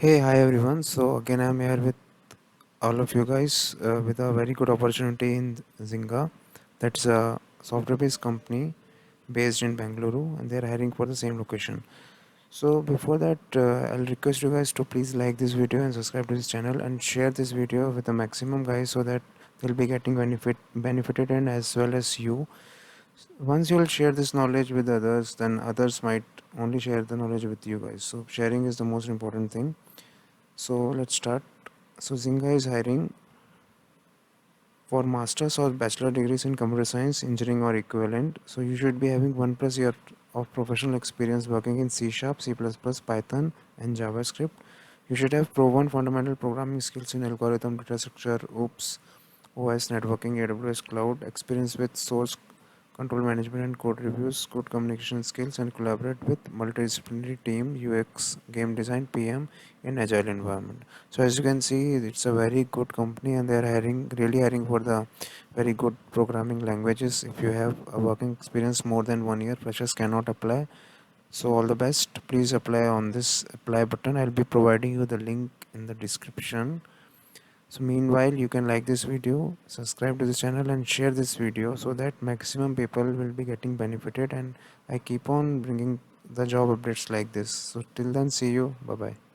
Hey, hi everyone. So again, I'm here with all of you guys with a very good opportunity in Zynga. That's a software-based company based in Bengaluru, and they're hiring for the same location. So before that, I'll request you guys to please like this video and subscribe to this channel and share this video with the maximum guys so that they'll be getting benefited and as well as you. Once you'll share this knowledge with others, then others might only share the knowledge with you guys. So sharing is the most important thing. So let's start. So Zynga is hiring for master's or bachelor degrees in computer science, engineering or equivalent. So you should be having 1+ year of professional experience working in C Sharp, C++, Python and JavaScript. You should have proven fundamental programming skills in algorithm, data structure, OOPS, OS networking, AWS Cloud, experience with source control management and code reviews, good communication skills, and collaborate with multidisciplinary team, UX, game design, PM in agile environment. So as you can see, it's a very good company, and they are really hiring for the very good programming languages. If you have a working experience more than 1 year, freshers cannot apply. So all the best. Please apply on this apply button. I'll be providing you the link in the description. So meanwhile, you can like this video, subscribe to this channel and share this video so that maximum people will be getting benefited, and I keep on bringing the job updates like this. So till then, see you. Bye bye.